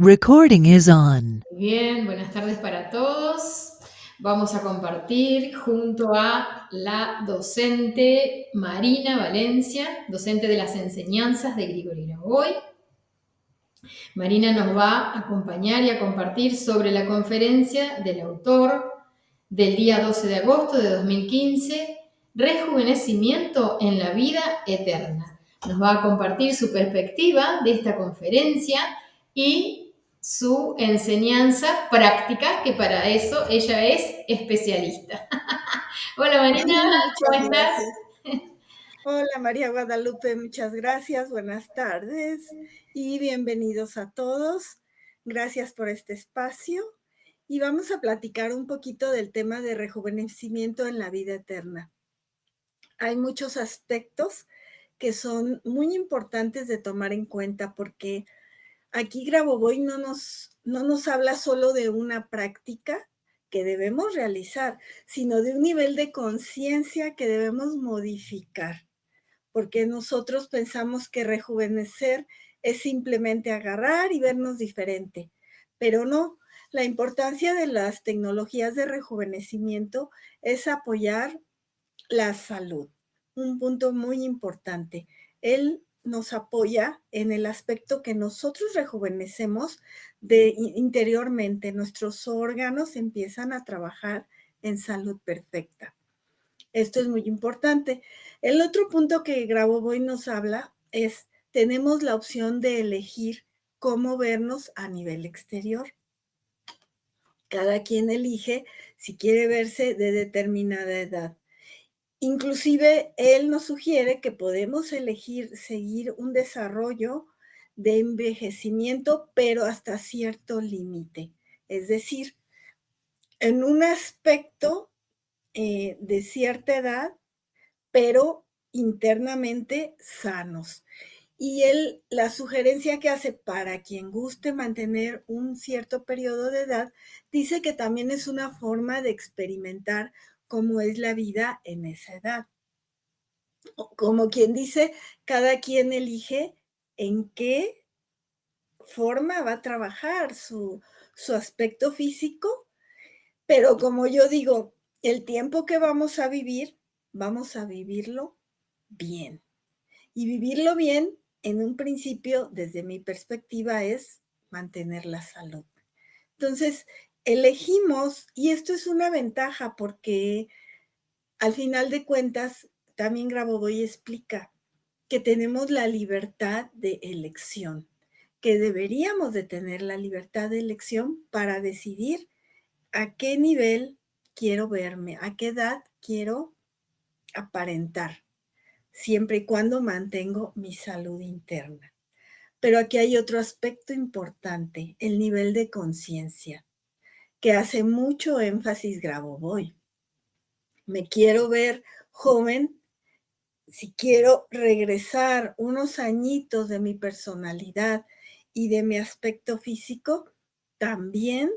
Recording is on. Bien, buenas tardes para todos. Vamos a compartir junto a la docente Marina Valencia, docente de las enseñanzas de Grigori Novoy. Marina nos va a acompañar y a compartir sobre la conferencia del autor del día 12 de agosto de 2015, Rejuvenecimiento en la vida eterna. Nos va a compartir su perspectiva de esta conferencia y su enseñanza práctica, que para eso ella es especialista. Hola Marina, Muchas ¿cómo estás? gracias. Hola María Guadalupe, muchas gracias, buenas tardes y bienvenidos a todos. Gracias por este espacio y vamos a platicar un poquito del tema de rejuvenecimiento en la vida eterna. Hay muchos aspectos que son muy importantes de tomar en cuenta porque aquí Grabovoi no nos habla solo de una práctica que debemos realizar, sino de un nivel de conciencia que debemos modificar, porque nosotros pensamos que rejuvenecer es simplemente agarrar y vernos diferente, pero no. La importancia de las tecnologías de rejuvenecimiento es apoyar la salud, un punto muy importante. Él nos apoya en el aspecto que nosotros rejuvenecemos interiormente. Nuestros órganos empiezan a trabajar en salud perfecta. Esto es muy importante. El otro punto que Grabovoi nos habla es, tenemos la opción de elegir cómo vernos a nivel exterior. Cada quien elige si quiere verse de determinada edad. Inclusive, él nos sugiere que podemos elegir seguir un desarrollo de envejecimiento, pero hasta cierto límite. Es decir, en un aspecto de cierta edad, pero internamente sanos. Y él, la sugerencia que hace para quien guste mantener un cierto periodo de edad, dice que también es una forma de experimentar cómo es la vida en esa edad. Como quien dice, cada quien elige en qué forma va a trabajar su aspecto físico, pero como yo digo, el tiempo que vamos a vivirlo bien. Y vivirlo bien, en un principio, desde mi perspectiva, es mantener la salud. Entonces, elegimos, y esto es una ventaja porque al final de cuentas, también Grabovoi explica que tenemos la libertad de elección, que deberíamos de tener la libertad de elección para decidir a qué nivel quiero verme, a qué edad quiero aparentar, siempre y cuando mantengo mi salud interna. Pero aquí hay otro aspecto importante, el nivel de conciencia, que hace mucho énfasis Grabovoi. Me quiero ver joven, si quiero regresar unos añitos de mi personalidad y de mi aspecto físico, también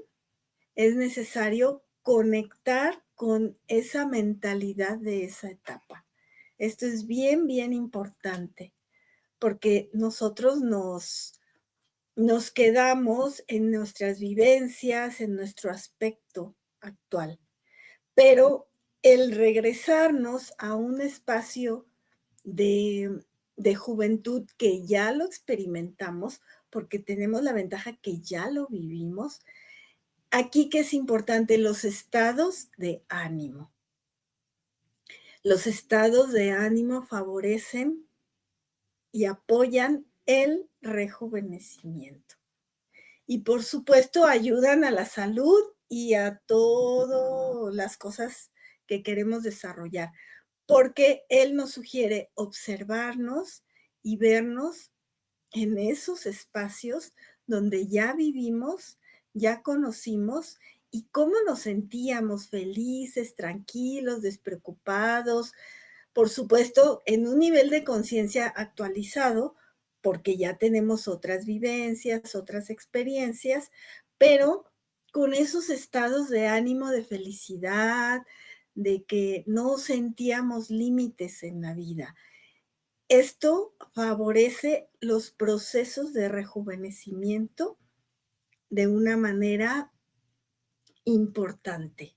es necesario conectar con esa mentalidad de esa etapa. Esto es bien, bien importante, porque nosotros nos quedamos en nuestras vivencias, en nuestro aspecto actual. Pero el regresarnos a un espacio de juventud que ya lo experimentamos, porque tenemos la ventaja que ya lo vivimos, aquí que es importante, los estados de ánimo. Los estados de ánimo favorecen y apoyan el rejuvenecimiento. Y por supuesto ayudan a la salud y a todas las cosas que queremos desarrollar, porque él nos sugiere observarnos y vernos en esos espacios donde ya vivimos, ya conocimos y cómo nos sentíamos felices, tranquilos, despreocupados, por supuesto, en un nivel de conciencia actualizado, porque ya tenemos otras vivencias, otras experiencias, pero con esos estados de ánimo, de felicidad, de que no sentíamos límites en la vida. Esto favorece los procesos de rejuvenecimiento de una manera importante.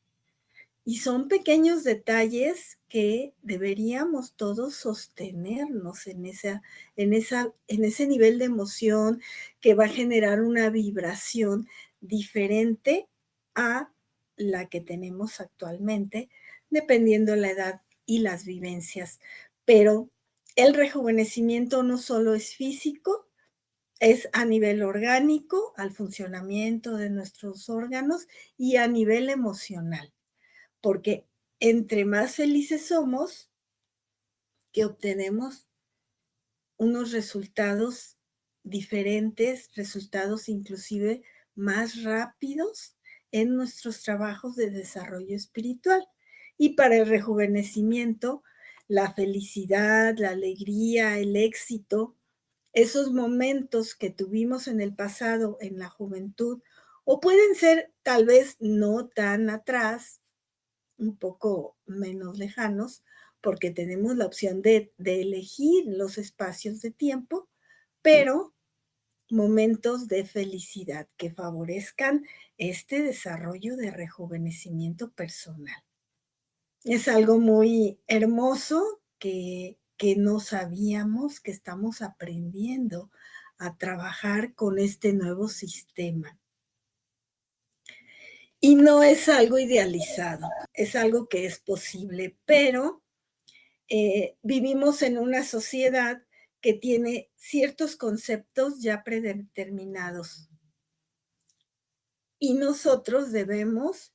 Y son pequeños detalles que deberíamos todos sostenernos en ese nivel de emoción que va a generar una vibración diferente a la que tenemos actualmente, dependiendo la edad y las vivencias. Pero el rejuvenecimiento no solo es físico, es a nivel orgánico, al funcionamiento de nuestros órganos y a nivel emocional. Porque entre más felices somos, que obtenemos unos resultados diferentes, resultados inclusive más rápidos en nuestros trabajos de desarrollo espiritual. Y para el rejuvenecimiento, la felicidad, la alegría, el éxito, esos momentos que tuvimos en el pasado, en la juventud, o pueden ser tal vez no tan atrás, un poco menos lejanos, porque tenemos la opción de elegir los espacios de tiempo, pero momentos de felicidad que favorezcan este desarrollo de rejuvenecimiento personal. Es algo muy hermoso que no sabíamos, que estamos aprendiendo a trabajar con este nuevo sistema. Y no es algo idealizado, es algo que es posible, pero vivimos en una sociedad que tiene ciertos conceptos ya predeterminados. Y nosotros debemos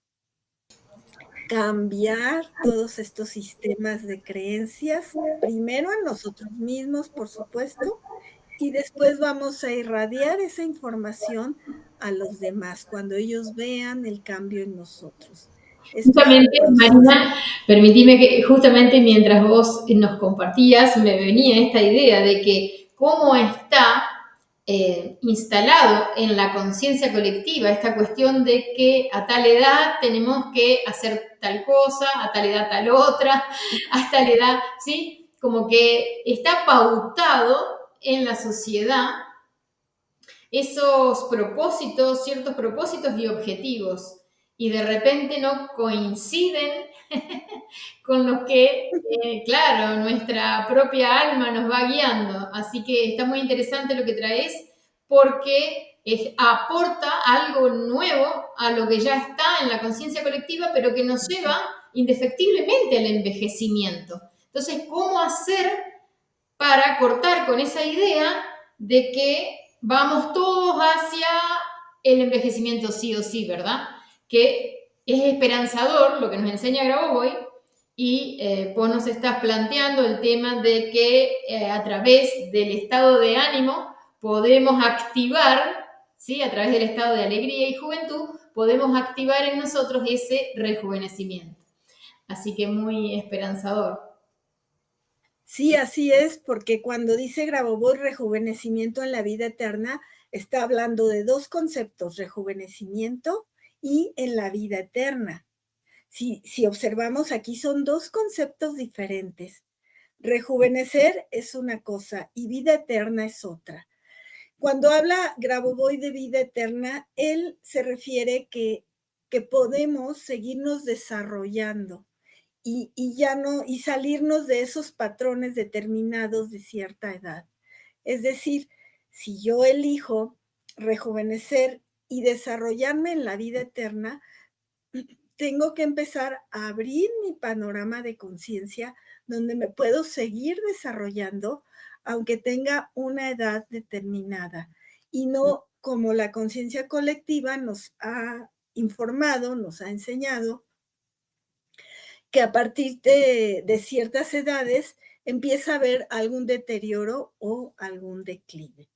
cambiar todos estos sistemas de creencias, primero a nosotros mismos, por supuesto, y después vamos a irradiar esa información a los demás cuando ellos vean el cambio en nosotros. Esto es un Justamente, proceso. Marina, permitime que justamente mientras vos nos compartías, me venía esta idea de que cómo está instalado en la conciencia colectiva esta cuestión de que a tal edad tenemos que hacer tal cosa, a tal edad tal otra, a tal edad, ¿sí? Como que está pautado en la sociedad esos propósitos, ciertos propósitos y objetivos, y de repente no coinciden con los que, claro, nuestra propia alma nos va guiando. Así que está muy interesante lo que traes porque aporta algo nuevo a lo que ya está en la conciencia colectiva, pero que nos lleva indefectiblemente al envejecimiento. Entonces, ¿cómo hacer para cortar con esa idea de que vamos todos hacia el envejecimiento sí o sí, ¿verdad? Que es esperanzador lo que nos enseña Grabovoi y vos nos estás planteando el tema de que a través del estado de ánimo podemos activar, ¿sí? A través del estado de alegría y juventud, podemos activar en nosotros ese rejuvenecimiento. Así que muy esperanzador. Sí, así es, porque cuando dice Grabovoi rejuvenecimiento en la vida eterna, está hablando de dos conceptos, rejuvenecimiento y en la vida eterna. Si observamos aquí, son dos conceptos diferentes. Rejuvenecer es una cosa y vida eterna es otra. Cuando habla Grabovoi de vida eterna, él se refiere que podemos seguirnos desarrollando y ya no, y salirnos de esos patrones determinados de cierta edad. Es decir, si yo elijo rejuvenecer y desarrollarme en la vida eterna, tengo que empezar a abrir mi panorama de conciencia donde me puedo seguir desarrollando aunque tenga una edad determinada y no como la conciencia colectiva nos ha informado, nos ha enseñado que a partir de ciertas edades empieza a haber algún deterioro o algún declive.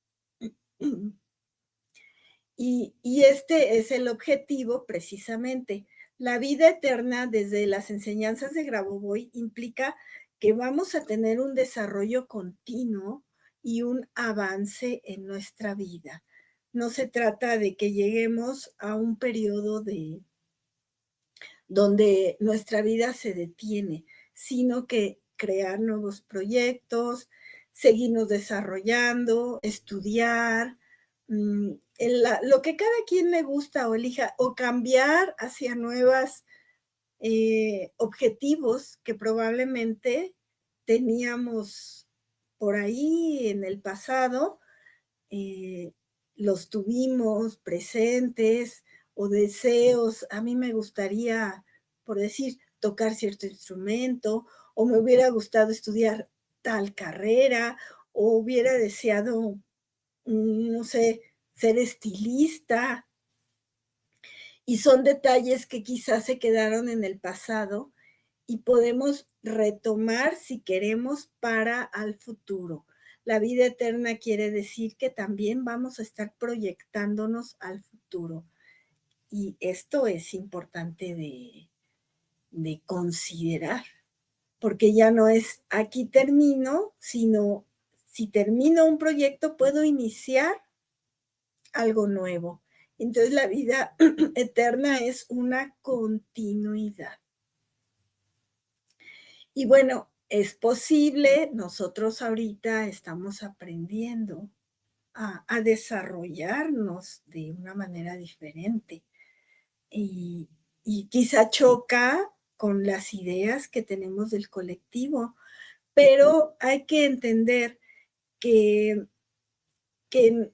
Y este es el objetivo precisamente. La vida eterna desde las enseñanzas de Grabovoi implica que vamos a tener un desarrollo continuo y un avance en nuestra vida. No se trata de que lleguemos a un periodo donde nuestra vida se detiene, sino que crear nuevos proyectos, seguirnos desarrollando, estudiar, lo que cada quien le gusta o elija, o cambiar hacia nuevas objetivos que probablemente teníamos por ahí en el pasado, los tuvimos presentes o deseos. A mí me gustaría, por decir, tocar cierto instrumento, o me hubiera gustado estudiar tal carrera, o hubiera deseado, no sé, ser estilista. Y son detalles que quizás se quedaron en el pasado y podemos retomar si queremos para al futuro. La vida eterna quiere decir que también vamos a estar proyectándonos al futuro. Y esto es importante de considerar, porque ya no es aquí termino, sino si termino un proyecto puedo iniciar algo nuevo. Entonces la vida eterna es una continuidad. Y bueno, es posible, nosotros ahorita estamos aprendiendo a desarrollarnos de una manera diferente y quizá choca con las ideas que tenemos del colectivo, pero hay que entender que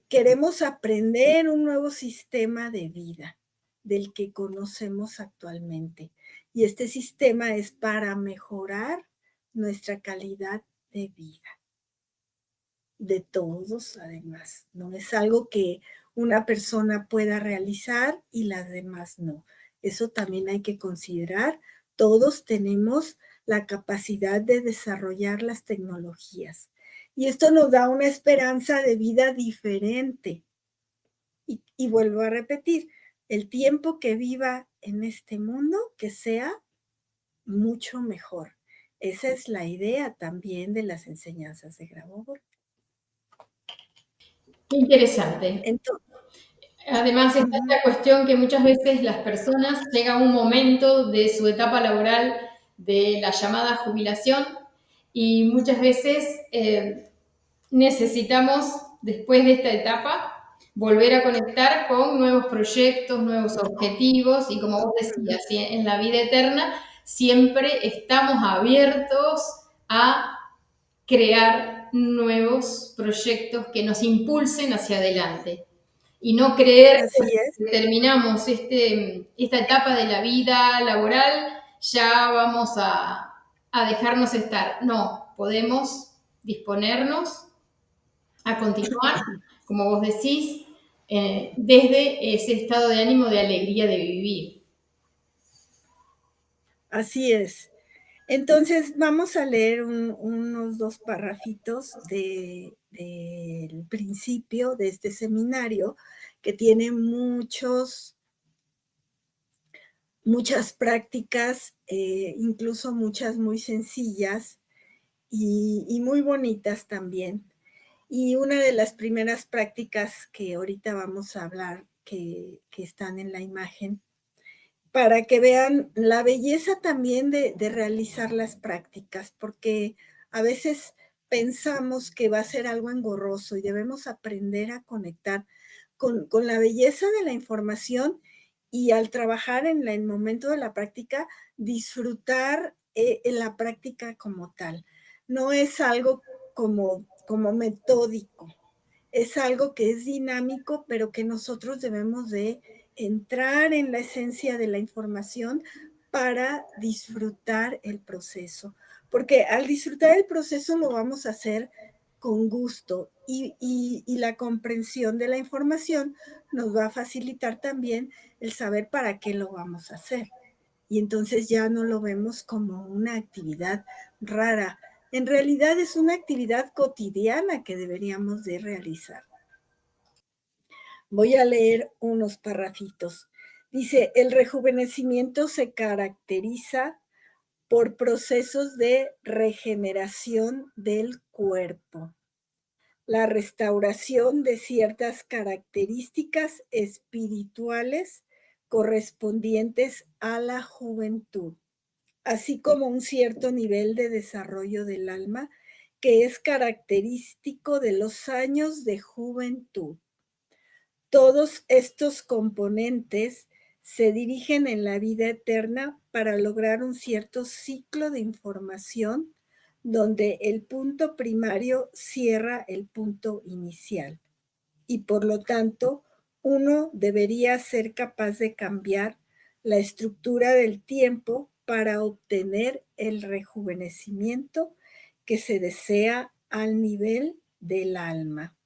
queremos aprender un nuevo sistema de vida del que conocemos actualmente. Y este sistema es para mejorar nuestra calidad de vida, de todos además. No es algo que una persona pueda realizar y las demás no. Eso también hay que considerar. Todos tenemos la capacidad de desarrollar las tecnologías. Y esto nos da una esperanza de vida diferente. Y vuelvo a repetir, el tiempo que viva en este mundo, que sea mucho mejor. Esa es la idea también de las enseñanzas de Grabovoi. Qué interesante. Entonces, Además está esta cuestión que muchas veces las personas llega un momento de su etapa laboral de la llamada jubilación y muchas veces necesitamos, después de esta etapa, volver a conectar con nuevos proyectos, nuevos objetivos y como vos decías, ¿sí? En la vida eterna siempre estamos abiertos a crear nuevos proyectos que nos impulsen hacia adelante y no creer así es, que terminamos esta etapa de la vida laboral, ya vamos a dejarnos estar. No, podemos disponernos a continuar, como vos decís, desde ese estado de ánimo de alegría de vivir. así es. Entonces, vamos a leer unos 2 parrafitos del principio de este seminario, que tiene muchas prácticas, incluso muchas muy sencillas y muy bonitas también. Y una de las primeras prácticas que ahorita vamos a hablar, que están en la imagen, para que vean la belleza también de realizar las prácticas, porque a veces pensamos que va a ser algo engorroso y debemos aprender a conectar con la belleza de la información y al trabajar en el momento de la práctica, disfrutar en la práctica como tal. No es algo como metódico, es algo que es dinámico, pero que nosotros debemos de entrar en la esencia de la información para disfrutar el proceso. Porque al disfrutar el proceso lo vamos a hacer con gusto y la comprensión de la información nos va a facilitar también el saber para qué lo vamos a hacer. Y entonces ya no lo vemos como una actividad rara. En realidad es una actividad cotidiana que deberíamos de realizar. Voy a leer unos parrafitos. Dice, el rejuvenecimiento se caracteriza por procesos de regeneración del cuerpo, la restauración de ciertas características espirituales correspondientes a la juventud, así como un cierto nivel de desarrollo del alma que es característico de los años de juventud. Todos estos componentes se dirigen en la vida eterna para lograr un cierto ciclo de información donde el punto primario cierra el punto inicial. Y por lo tanto, uno debería ser capaz de cambiar la estructura del tiempo para obtener el rejuvenecimiento que se desea al nivel del alma.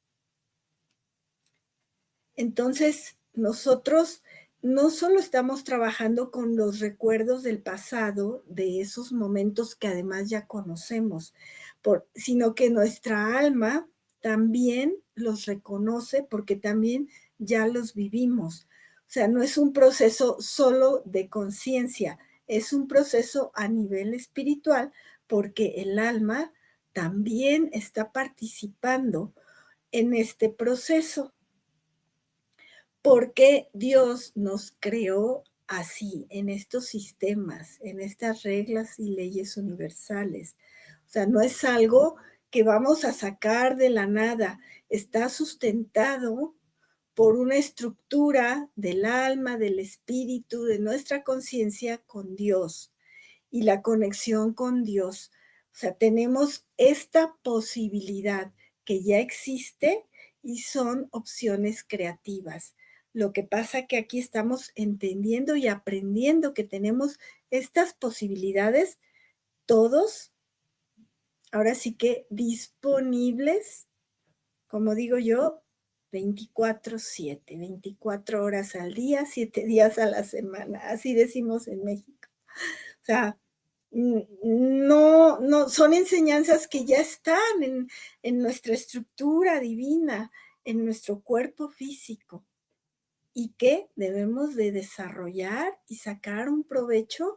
Entonces, nosotros no solo estamos trabajando con los recuerdos del pasado, de esos momentos que además ya conocemos, sino que nuestra alma también los reconoce porque también ya los vivimos. O sea, no es un proceso solo de conciencia, es un proceso a nivel espiritual porque el alma también está participando en este proceso porque Dios nos creó así, en estos sistemas, en estas reglas y leyes universales. O sea, no es algo que vamos a sacar de la nada, está sustentado por una estructura del alma, del espíritu, de nuestra conciencia con Dios y la conexión con Dios. O sea, tenemos esta posibilidad que ya existe y son opciones creativas. Lo que pasa que aquí estamos entendiendo y aprendiendo que tenemos estas posibilidades todos, ahora sí que disponibles, como digo yo, 24/7, 24 horas al día, 7 días a la semana, así decimos en México. O sea, no, son enseñanzas que ya están en nuestra estructura divina, en nuestro cuerpo físico y que debemos de desarrollar y sacar un provecho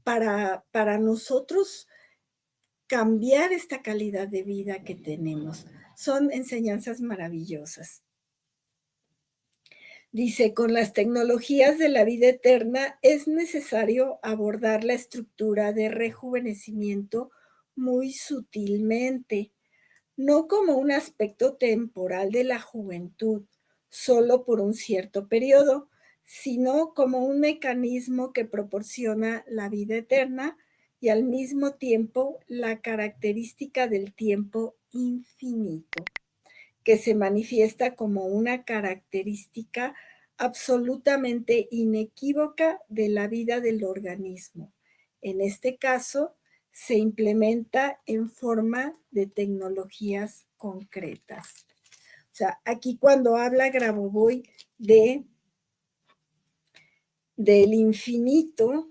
para nosotros cambiar esta calidad de vida que tenemos. Son enseñanzas maravillosas. Dice, con las tecnologías de la vida eterna es necesario abordar la estructura de rejuvenecimiento muy sutilmente, no como un aspecto temporal de la juventud, solo por un cierto periodo, sino como un mecanismo que proporciona la vida eterna y al mismo tiempo la característica del tiempo infinito, que se manifiesta como una característica absolutamente inequívoca de la vida del organismo. En este caso, se implementa en forma de tecnologías concretas. O sea, aquí cuando habla Grabovoi del infinito,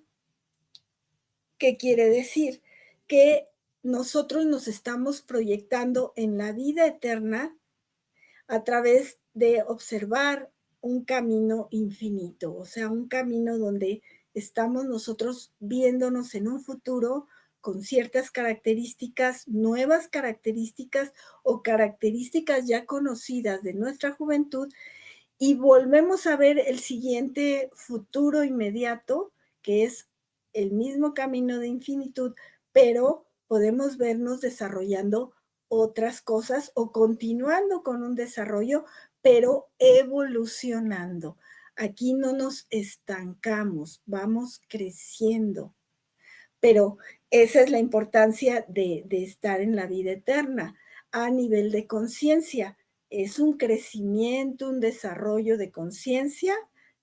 ¿qué quiere decir? Que nosotros nos estamos proyectando en la vida eterna a través de observar un camino infinito, o sea, un camino donde estamos nosotros viéndonos en un futuro con ciertas características, nuevas características o características ya conocidas de nuestra juventud y volvemos a ver el siguiente futuro inmediato, que es el mismo camino de infinitud, pero podemos vernos desarrollando otras cosas o continuando con un desarrollo, pero evolucionando. Aquí no nos estancamos, vamos creciendo. Pero esa es la importancia de estar en la vida eterna a nivel de conciencia. Es un crecimiento, un desarrollo de conciencia,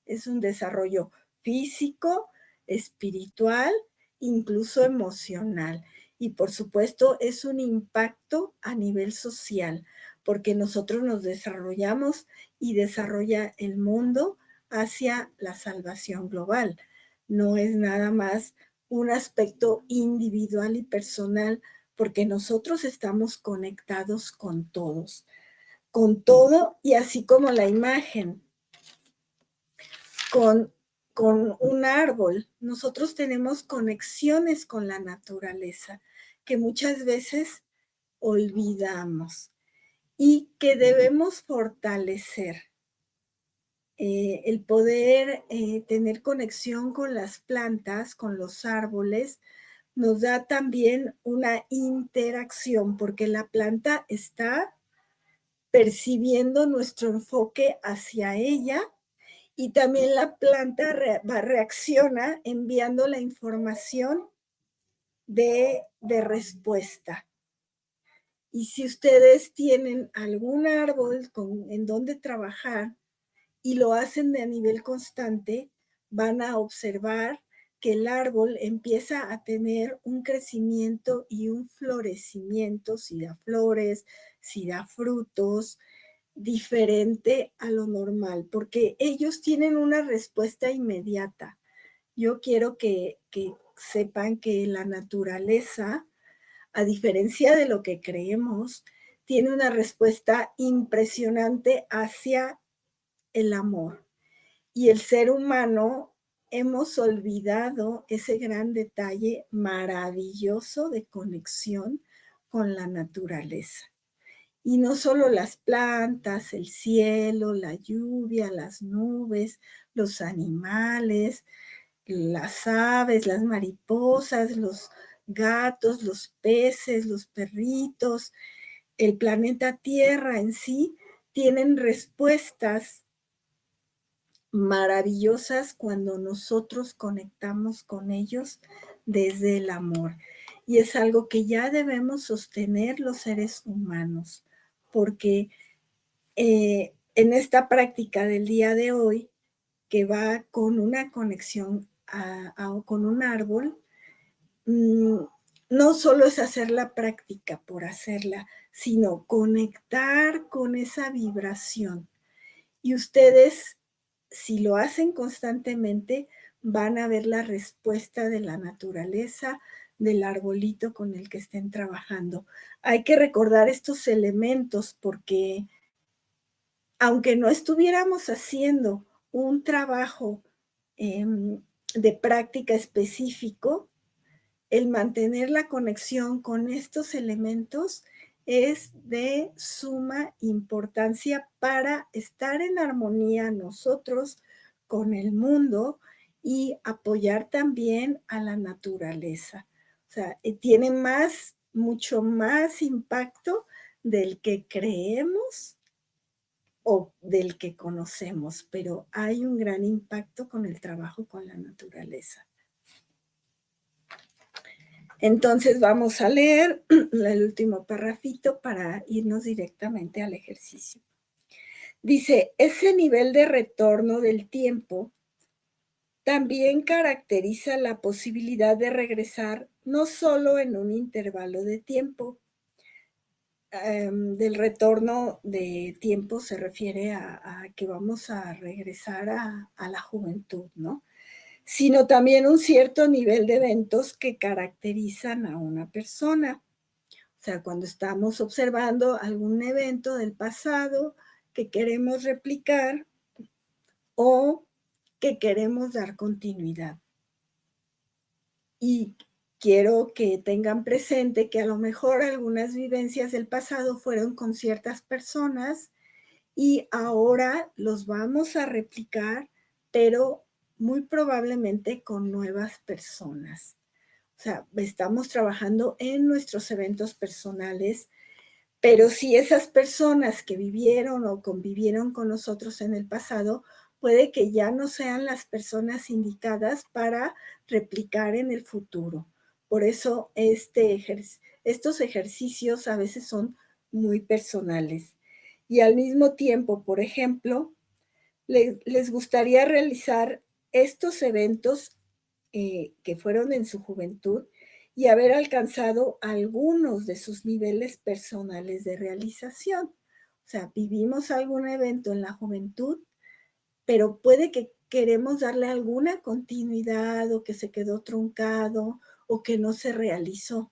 es un desarrollo físico, espiritual, incluso emocional. Y por supuesto es un impacto a nivel social, porque nosotros nos desarrollamos y desarrolla el mundo hacia la salvación global. No es nada más un aspecto individual y personal, porque nosotros estamos conectados con todos, con todo, y así como la imagen, con un árbol, nosotros tenemos conexiones con la naturaleza que muchas veces olvidamos y que debemos fortalecer. El poder tener conexión con las plantas, con los árboles, nos da también una interacción, porque la planta está percibiendo nuestro enfoque hacia ella, y también la planta reacciona enviando la información de respuesta. Y si ustedes tienen algún árbol en donde trabajar y lo hacen de a nivel constante, van a observar que el árbol empieza a tener un crecimiento y un florecimiento, si da flores, si da frutos, diferente a lo normal, porque ellos tienen una respuesta inmediata. Yo quiero que sepan que la naturaleza, a diferencia de lo que creemos, tiene una respuesta impresionante hacia el amor. Y el ser humano hemos olvidado ese gran detalle maravilloso de conexión con la naturaleza. Y no solo las plantas, el cielo, la lluvia, las nubes, los animales, las aves, las mariposas, los gatos, los peces, los perritos, el planeta Tierra en sí, tienen respuestas maravillosas cuando nosotros conectamos con ellos desde el amor. Y es algo que ya debemos sostener los seres humanos, porque en esta práctica del día de hoy, que va con una conexión con un árbol, no solo es hacer la práctica por hacerla, sino conectar con esa vibración. Y ustedes, si lo hacen constantemente, van a ver la respuesta de la naturaleza, del arbolito con el que estén trabajando. Hay que recordar estos elementos porque aunque no estuviéramos haciendo un trabajo de práctica específico, el mantener la conexión con estos elementos es de suma importancia para estar en armonía nosotros con el mundo y apoyar también a la naturaleza. O sea, tiene mucho más impacto del que creemos o del que conocemos, pero hay un gran impacto con el trabajo con la naturaleza. Entonces vamos a leer el último parrafito para irnos directamente al ejercicio. Dice, ese nivel de retorno del tiempo también caracteriza la posibilidad de regresar no solo en un intervalo de tiempo. Del retorno de tiempo se refiere a que vamos a regresar a la juventud, ¿no? Sino también un cierto nivel de eventos que caracterizan a una persona. O sea, cuando estamos observando algún evento del pasado que queremos replicar o que queremos dar continuidad. Y quiero que tengan presente que a lo mejor algunas vivencias del pasado fueron con ciertas personas y ahora los vamos a replicar, pero muy probablemente con nuevas personas. O sea, estamos trabajando en nuestros eventos personales, pero si esas personas que vivieron o convivieron con nosotros en el pasado, puede que ya no sean las personas indicadas para replicar en el futuro. Por eso estos ejercicios a veces son muy personales. Y al mismo tiempo, por ejemplo, les gustaría realizar estos eventos que fueron en su juventud y haber alcanzado algunos de sus niveles personales de realización. O sea, vivimos algún evento en la juventud, pero puede que queremos darle alguna continuidad o que se quedó truncado o que no se realizó.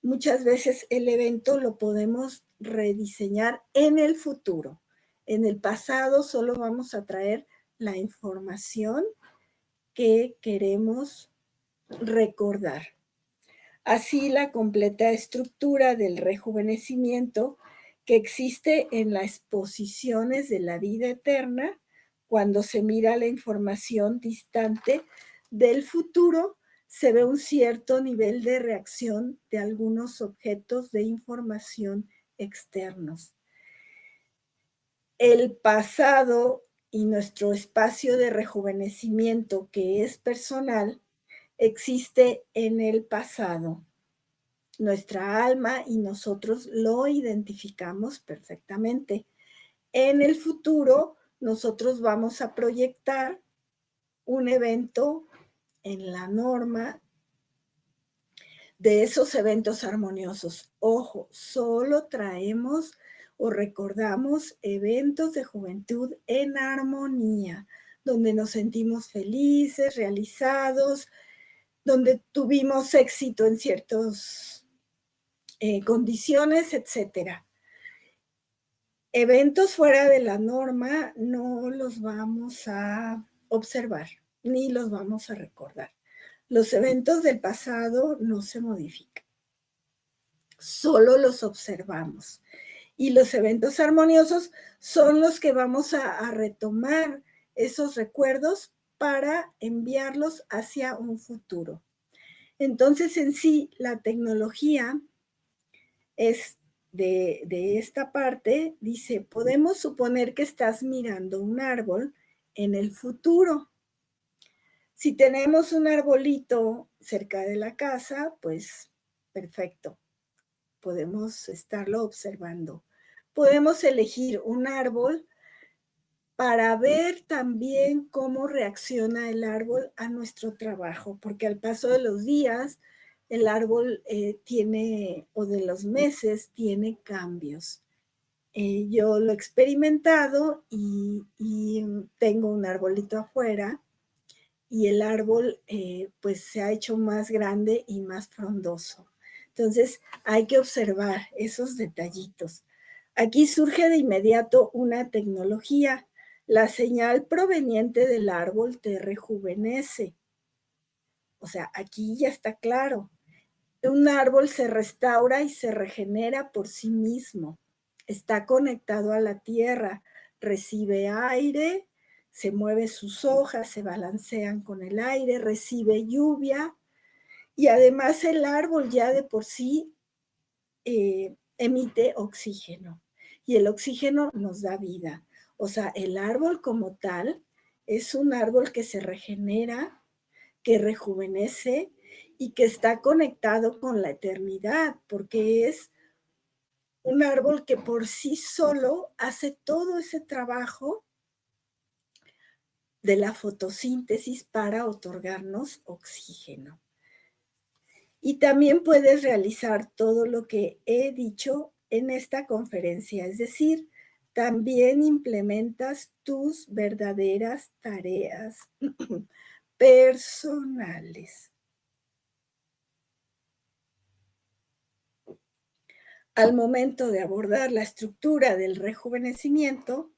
Muchas veces el evento lo podemos rediseñar en el futuro. En el pasado solo vamos a traer la información que queremos recordar. Así, la completa estructura del rejuvenecimiento que existe en las posiciones de la vida eterna, cuando se mira la información distante del futuro, se ve un cierto nivel de reacción de algunos objetos de información externos. el pasado y nuestro espacio de rejuvenecimiento, que es personal, existe en el pasado. Nuestra alma y nosotros lo identificamos perfectamente. En el futuro, nosotros vamos a proyectar un evento en la norma de esos eventos armoniosos. Ojo, solo traemos o recordamos eventos de juventud en armonía, donde nos sentimos felices, realizados, donde tuvimos éxito en ciertas condiciones, etcétera. Eventos fuera de la norma no los vamos a observar, ni los vamos a recordar. Los eventos del pasado no se modifican, solo los observamos. Y los eventos armoniosos son los que vamos a retomar esos recuerdos para enviarlos hacia un futuro. Entonces, en sí, la tecnología es de esta parte, dice, podemos suponer que estás mirando un árbol en el futuro. Si tenemos un arbolito cerca de la casa, pues perfecto, podemos estarlo observando. Podemos elegir un árbol para ver también cómo reacciona el árbol a nuestro trabajo, porque al paso de los días, el árbol tiene, o de los meses, tiene cambios. Yo lo he experimentado y tengo un arbolito afuera y el árbol pues se ha hecho más grande y más frondoso. Entonces hay que observar esos detallitos. Aquí surge de inmediato una tecnología. La señal proveniente del árbol te rejuvenece. O sea, aquí ya está claro. Un árbol se restaura y se regenera por sí mismo. Está conectado a la tierra, recibe aire, se mueve sus hojas, se balancean con el aire, recibe lluvia y además el árbol ya de por sí emite oxígeno y el oxígeno nos da vida. O sea, el árbol como tal es un árbol que se regenera, que rejuvenece y que está conectado con la eternidad, porque es un árbol que por sí solo hace todo ese trabajo de la fotosíntesis para otorgarnos oxígeno. Y también puedes realizar todo lo que he dicho en esta conferencia, es decir, también implementas tus verdaderas tareas personales. Al momento de abordar la estructura del rejuvenecimiento,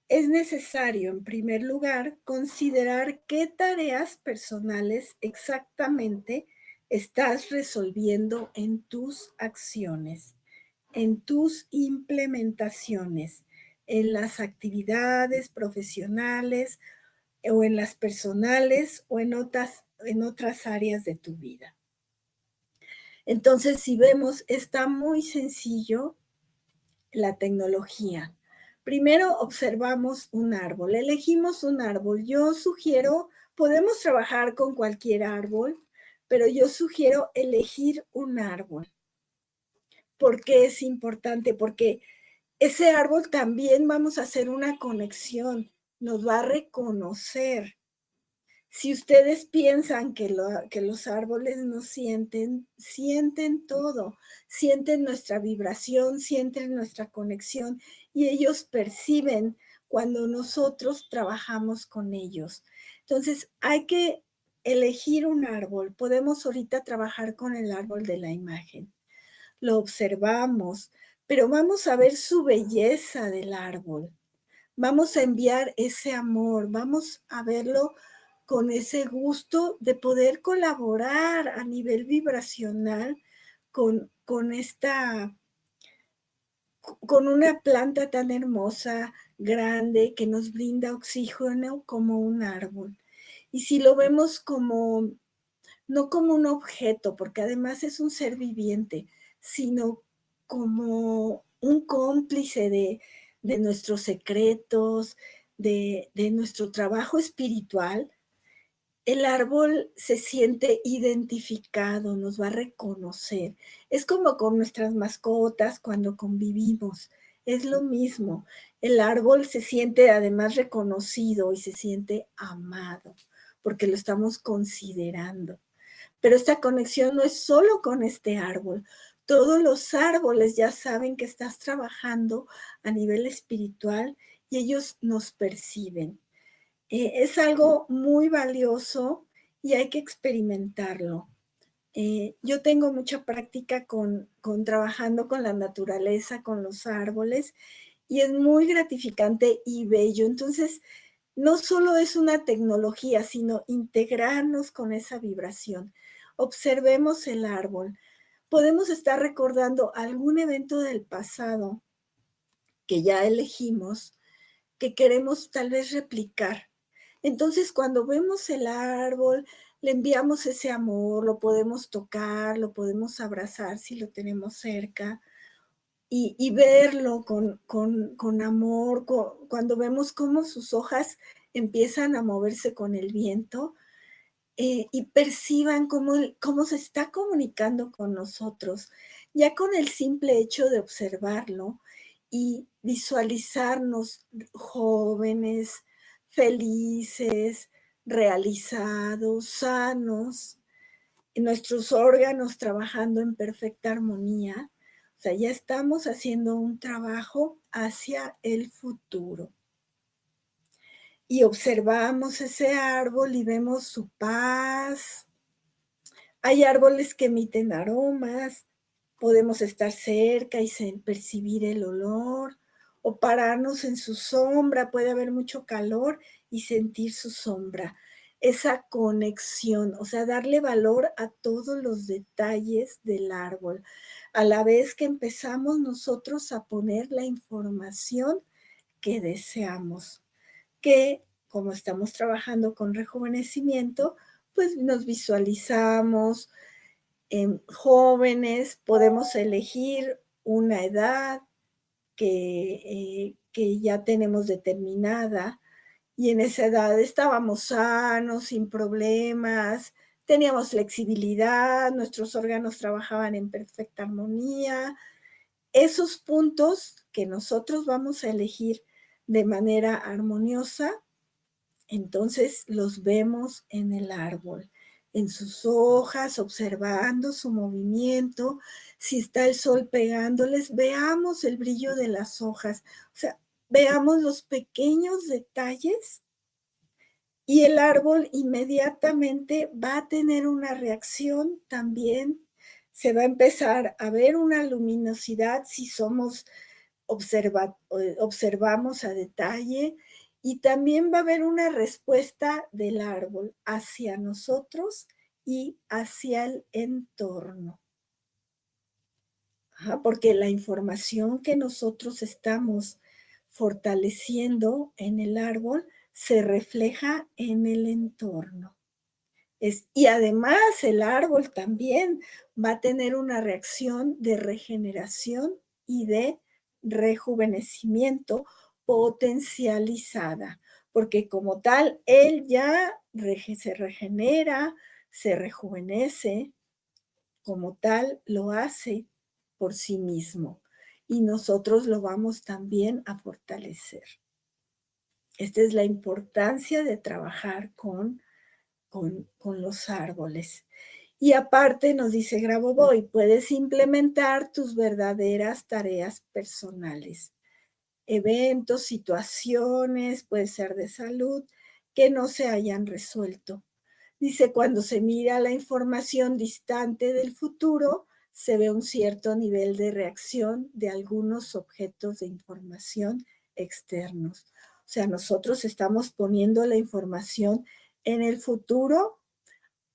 es necesario, en primer lugar, considerar qué tareas personales exactamente estás resolviendo en tus acciones, en tus implementaciones, en las actividades profesionales o en las personales o en otras áreas de tu vida. Entonces, si vemos, está muy sencillo la tecnología. Primero observamos un árbol, elegimos un árbol. Yo sugiero, podemos trabajar con cualquier árbol, pero yo sugiero elegir un árbol. ¿Por qué es importante? Porque ese árbol también vamos a hacer una conexión, nos va a reconocer. Si ustedes piensan que los árboles no sienten, sienten todo, sienten nuestra vibración, sienten nuestra conexión y ellos perciben cuando nosotros trabajamos con ellos. Entonces, hay que elegir un árbol. Podemos ahorita trabajar con el árbol de la imagen. Lo observamos, pero vamos a ver su belleza del árbol. Vamos a enviar ese amor, vamos a verlo con ese gusto de poder colaborar a nivel vibracional con una planta tan hermosa, grande, que nos brinda oxígeno como un árbol. Y si lo vemos como, no como un objeto, porque además es un ser viviente, sino como un cómplice de nuestros secretos, de nuestro trabajo espiritual, el árbol se siente identificado, nos va a reconocer. Es como con nuestras mascotas cuando convivimos, es lo mismo. El árbol se siente además reconocido y se siente amado, porque lo estamos considerando. Pero esta conexión no es solo con este árbol. Todos los árboles ya saben que estás trabajando a nivel espiritual y ellos nos perciben. Es algo muy valioso y hay que experimentarlo. Yo tengo mucha práctica con trabajando con la naturaleza, con los árboles, y es muy gratificante y bello. Entonces, no solo es una tecnología, sino integrarnos con esa vibración. Observemos el árbol. Podemos estar recordando algún evento del pasado que ya elegimos, que queremos tal vez replicar. Entonces, cuando vemos el árbol, le enviamos ese amor, lo podemos tocar, lo podemos abrazar si lo tenemos cerca y verlo con amor, cuando vemos cómo sus hojas empiezan a moverse con el viento y perciban cómo se está comunicando con nosotros. Ya con el simple hecho de observarlo y visualizarnos jóvenes, felices, realizados, sanos, nuestros órganos trabajando en perfecta armonía. O sea, ya estamos haciendo un trabajo hacia el futuro. Y observamos ese árbol y vemos su paz. Hay árboles que emiten aromas, podemos estar cerca y percibir el olor, o pararnos en su sombra, puede haber mucho calor y sentir su sombra. Esa conexión, o sea, darle valor a todos los detalles del árbol, a la vez que empezamos nosotros a poner la información que deseamos, que como estamos trabajando con rejuvenecimiento, pues nos visualizamos jóvenes, podemos elegir una edad que ya tenemos determinada y en esa edad estábamos sanos, sin problemas, teníamos flexibilidad, nuestros órganos trabajaban en perfecta armonía. Esos puntos que nosotros vamos a elegir de manera armoniosa, entonces los vemos en el árbol, en sus hojas, observando su movimiento. Si está el sol pegándoles, veamos el brillo de las hojas. O sea, veamos los pequeños detalles y el árbol inmediatamente va a tener una reacción también. Se va a empezar a ver una luminosidad si observamos a detalle y también va a haber una respuesta del árbol hacia nosotros y hacia el entorno. Porque la información que nosotros estamos fortaleciendo en el árbol se refleja en el entorno. Y además el árbol también va a tener una reacción de regeneración y de rejuvenecimiento potencializada, porque como tal, él ya se regenera, se rejuvenece, como tal lo hace por sí mismo y nosotros lo vamos también a fortalecer. Esta es la importancia de trabajar con los árboles. Y aparte nos dice Grabovoi, puedes implementar tus verdaderas tareas personales, eventos, situaciones, puede ser de salud, que no se hayan resuelto. Dice, cuando se mira la información distante del futuro, se ve un cierto nivel de reacción de algunos objetos de información externos. O sea, nosotros estamos poniendo la información en el futuro,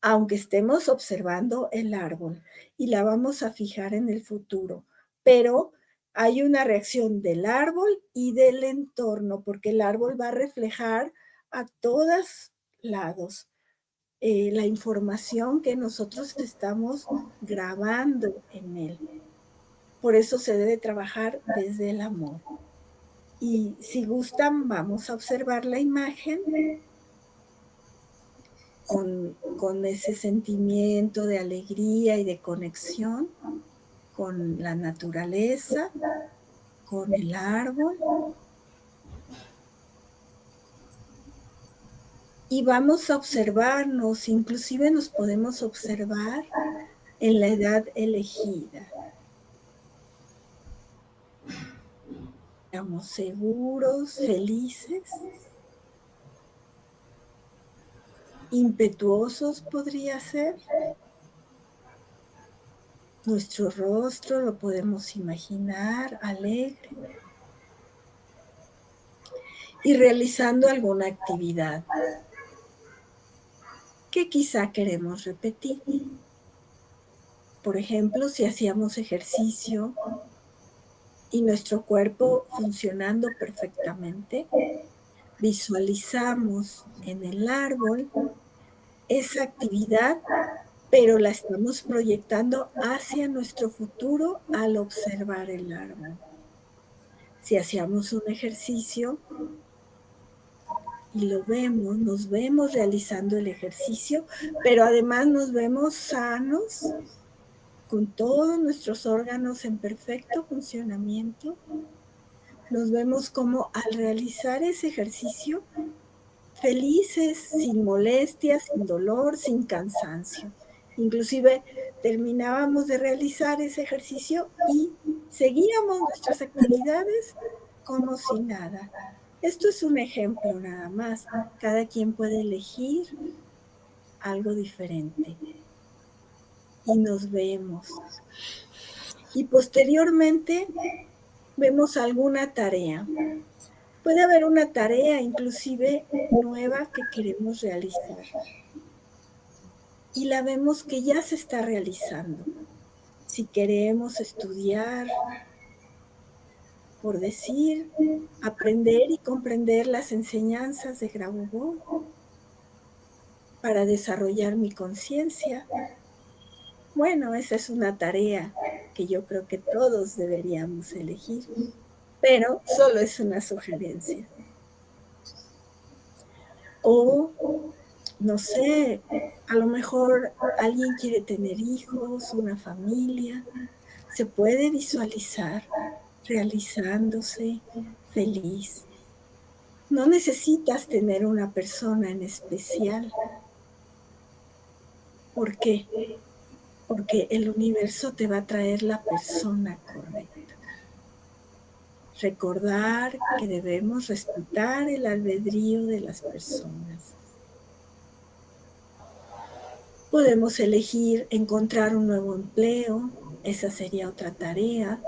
aunque estemos observando el árbol, y la vamos a fijar en el futuro. Pero hay una reacción del árbol y del entorno, porque el árbol va a reflejar a todos lados la información que nosotros estamos grabando en él. Por eso se debe trabajar desde el amor. Y si gustan, vamos a observar la imagen con ese sentimiento de alegría y de conexión con la naturaleza, con el árbol. Y vamos a observarnos, inclusive nos podemos observar en la edad elegida. Estamos seguros, felices, impetuosos podría ser. Nuestro rostro lo podemos imaginar alegre y realizando alguna actividad que quizá queremos repetir. Por ejemplo, si hacíamos ejercicio y nuestro cuerpo funcionando perfectamente, visualizamos en el árbol esa actividad, pero la estamos proyectando hacia nuestro futuro al observar el árbol. Si hacíamos un ejercicio y lo vemos, nos vemos realizando el ejercicio, pero además nos vemos sanos, con todos nuestros órganos en perfecto funcionamiento. Nos vemos como al realizar ese ejercicio, felices, sin molestias, sin dolor, sin cansancio. Inclusive terminábamos de realizar ese ejercicio y seguíamos nuestras actividades como si nada. Esto es un ejemplo nada más. Cada quien puede elegir algo diferente. Y nos vemos. Y posteriormente vemos alguna tarea. Puede haber una tarea inclusive nueva que queremos realizar. Y la vemos que ya se está realizando. Si queremos estudiar, por decir, aprender y comprender las enseñanzas de Grabovoi para desarrollar mi conciencia. Bueno, esa es una tarea que yo creo que todos deberíamos elegir, pero solo es una sugerencia. O, no sé, a lo mejor alguien quiere tener hijos, una familia, se puede visualizar realizándose feliz. No necesitas tener una persona en especial. ¿Por qué? Porque el universo te va a traer la persona correcta. Recordar que debemos respetar el albedrío de las personas. Podemos elegir encontrar un nuevo empleo, esa sería otra tarea,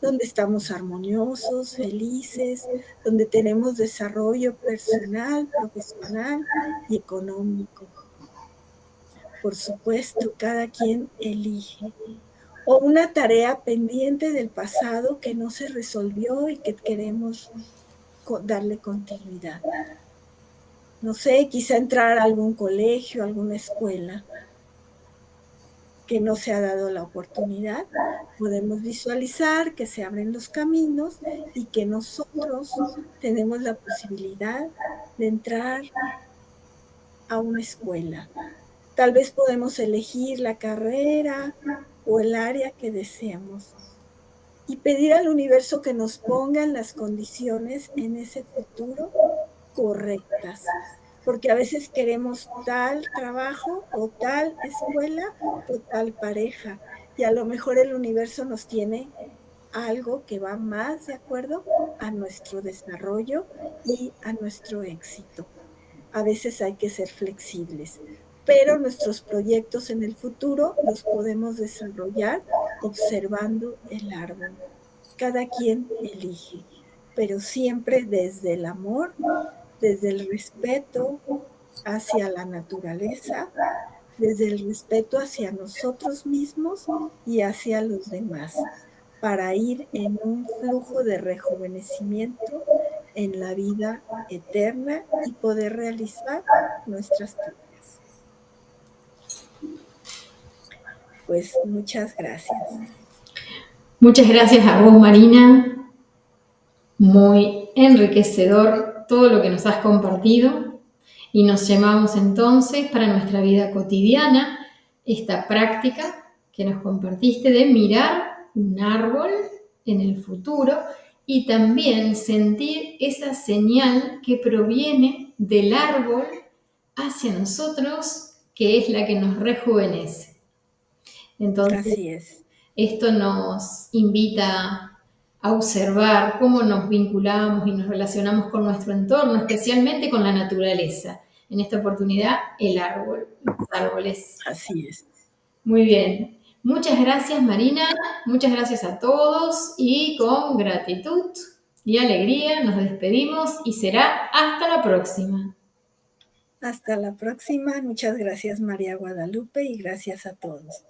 donde estamos armoniosos, felices, donde tenemos desarrollo personal, profesional y económico. Por supuesto, cada quien elige. O una tarea pendiente del pasado que no se resolvió y que queremos darle continuidad. No sé, quizá entrar a algún colegio, alguna escuela que no se ha dado la oportunidad. Podemos visualizar que se abren los caminos y que nosotros tenemos la posibilidad de entrar a una escuela. Tal vez podemos elegir la carrera o el área que deseamos y pedir al universo que nos pongan las condiciones en ese futuro correctas, porque a veces queremos tal trabajo o tal escuela o tal pareja y a lo mejor el universo nos tiene algo que va más de acuerdo a nuestro desarrollo y a nuestro éxito. A veces hay que ser flexibles, pero nuestros proyectos en el futuro los podemos desarrollar observando el árbol. Cada quien elige, pero siempre desde el amor, desde el respeto hacia la naturaleza, desde el respeto hacia nosotros mismos y hacia los demás, para ir en un flujo de rejuvenecimiento en la vida eterna y poder realizar nuestras tareas. Pues muchas gracias. Muchas gracias a vos, Marina. muy enriquecedor todo lo que nos has compartido y nos llamamos entonces para nuestra vida cotidiana esta práctica que nos compartiste de mirar un árbol en el futuro y también sentir esa señal que proviene del árbol hacia nosotros, que es la que nos rejuvenece. Entonces, Así es. esto nos invita a observar cómo nos vinculamos y nos relacionamos con nuestro entorno, especialmente con la naturaleza. En esta oportunidad, el árbol, los árboles. Así es. Muy bien. Muchas gracias, Marina. Muchas gracias a todos y con gratitud y alegría nos despedimos y será hasta la próxima. Hasta la próxima. Muchas gracias, María Guadalupe, y gracias a todos.